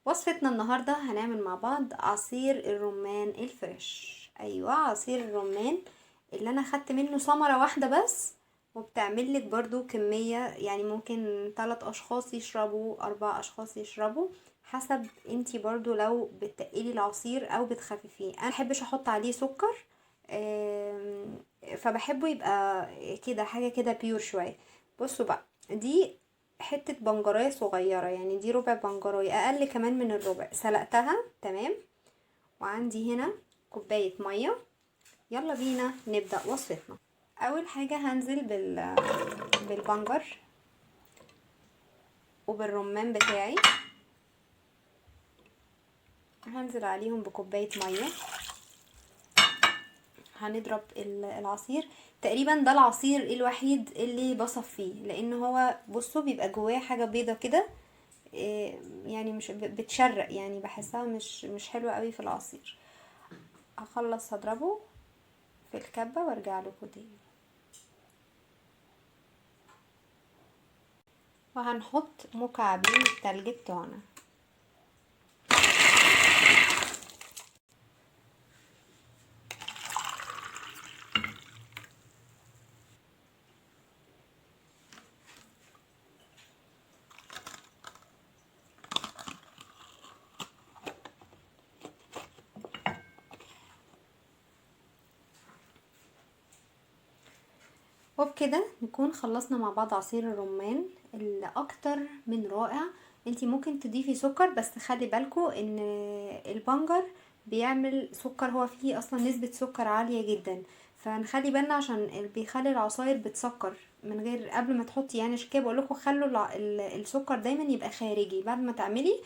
وصفتنا النهاردة هنعمل مع بعض عصير الرمان الفريش. ايوه، عصير الرمان اللي انا خدت منه ثمرة واحدة بس، وبتعمل لك برضو كمية، يعني ممكن 3 اشخاص يشربوا، 4 اشخاص يشربوا، حسب انتي برضو لو بتقلي العصير او بتخففيه. انا محبش احط عليه سكر، فبحبه يبقى كده حاجة كده بيور شوية. بصوا بقى، دي حتة بنجراية صغيرة، يعني دي ربع بنجراية، اقل كمان من الربع، سلقتها تمام. وعندي هنا كوباية مية. يلا بينا نبدأ وصفتنا. اول حاجة هنزل بالبنجر وبالرمان بتاعي، هنزل عليهم بكوباية مية. هنضرب العصير. تقريبا ده العصير الوحيد اللي بصفيه، لان هو بصوا بيبقى جواه حاجة بيضة كده، يعني مش بتشرق، يعني بحسها مش حلوة قوي في العصير. هخلص هضربه في الكبة وارجع لكم تاني. وهنحط مكعبين التلج بتوعنا. وبكده نكون خلصنا مع بعض عصير الرمان اللي اكتر من رائع. انتي ممكن تضيفي سكر، بس خلي بالكو ان البنجر بيعمل سكر، هو فيه اصلا نسبة سكر عالية جدا، فنخلي بالنا عشان بيخلي العصاير بتسكر من غير قبل ما تحطي. يعني عشان كده بقول لكم خلوا السكر دايما يبقى خارجي بعد ما تعملي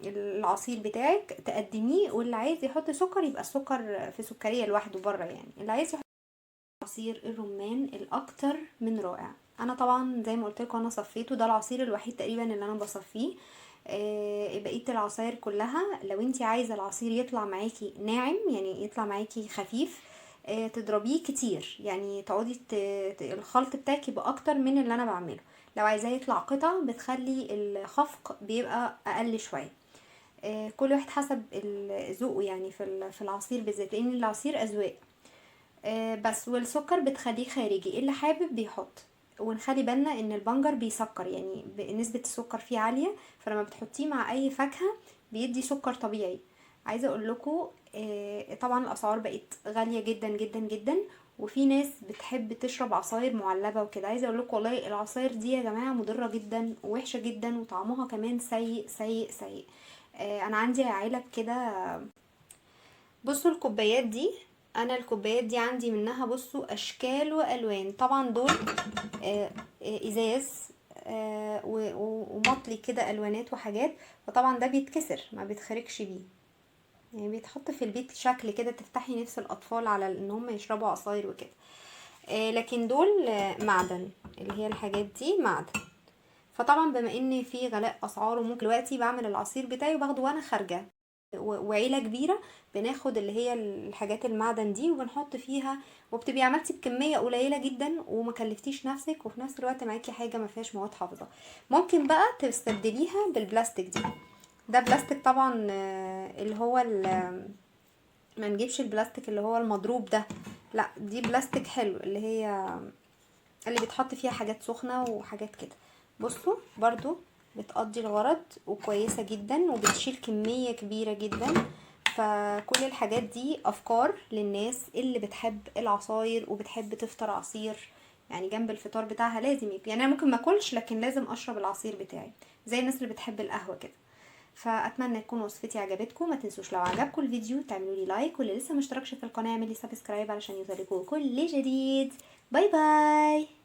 العصير بتاعك تقدميه، واللي عايز يحط سكر يبقى السكر في سكرية لوحده بره، يعني اللي عايز عصير الرمان الاكتر من رائع. انا طبعا زي ما قلت لكم انا صفيته، ده العصير الوحيد تقريبا اللي انا بصفيه. بقيه العصاير كلها لو انتي عايزه العصير يطلع معاكي ناعم، يعني يطلع معاكي خفيف، تضربيه كتير، يعني تقعدي الخلط بتاعك يبقى اكتر من اللي انا بعمله. لو عايزاه يطلع قطع بتخلي الخفق بيبقى اقل شويه. كل واحد حسب ذوقه، يعني في العصير بالذات، لان العصير اذواق. بس والسكر بتخليه خارجي، اللي حابب بيحط. ونخلي بالنا ان البنجر بيسكر، يعني نسبة السكر فيه عالية، فلما بتحطيه مع اي فاكهة بيدي سكر طبيعي. عايزة اقول لكم طبعا الاسعار بقت غالية جدا جدا جدا، وفي ناس بتحب تشرب عصاير معلبة وكده. عايزة اقول لكم والله العصاير دي يا جماعة مضرة جدا ووحشة جدا، وطعمها كمان سيء سيء سيء. انا عندي علب كده. بصوا الكوبايات دي، انا الكوبايات دي عندي منها بصوا اشكال والوان. طبعا دول ازاز، ومطلي كده الوانات وحاجات، فطبعا ده بيتكسر ما بيتخرجش بيه، يعني بيتحط في البيت شكل كده تفتحي نفس الاطفال على ان هم يشربوا عصاير وكده. لكن دول معدن، اللي هي الحاجات دي معدن. فطبعا بما ان في غلاء اسعار، وممكن دلوقتي بعمل العصير بتاعي وباخده وانا خارجه، وعيله كبيره بناخد اللي هي الحاجات المعدن دي وبنحط فيها، وبتبقي عملتي بكميه قليله جدا وما كلفتيش نفسك، وفي نفس الوقت معاكي حاجه ما فيهاش مواد حافظه. ممكن بقى تستبدليها بالبلاستيك دي. ده بلاستيك طبعا، اللي هو ما نجيبش البلاستيك اللي هو المضروب ده، لا دي بلاستيك حلو، اللي هي اللي بيتحط فيها حاجات سخنة وحاجات كده. بصوا برضو بتقضي الغرض وكويسة جدا وبتشيل كمية كبيرة جدا. فكل الحاجات دي افكار للناس اللي بتحب العصاير وبتحب تفطر عصير، يعني جنب الفطار بتاعها لازم يبقى، يعني انا ممكن ماكلش لكن لازم اشرب العصير بتاعي زي الناس اللي بتحب القهوة كده. فاتمنى تكون وصفتي عجبتكم. ما تنسوش لو عجبكم الفيديو تعملوا لي لايك، واللي لسه مشتركش في القناه يعمل لي سبسكرايب علشان يوصلكوا كل جديد. باي باي.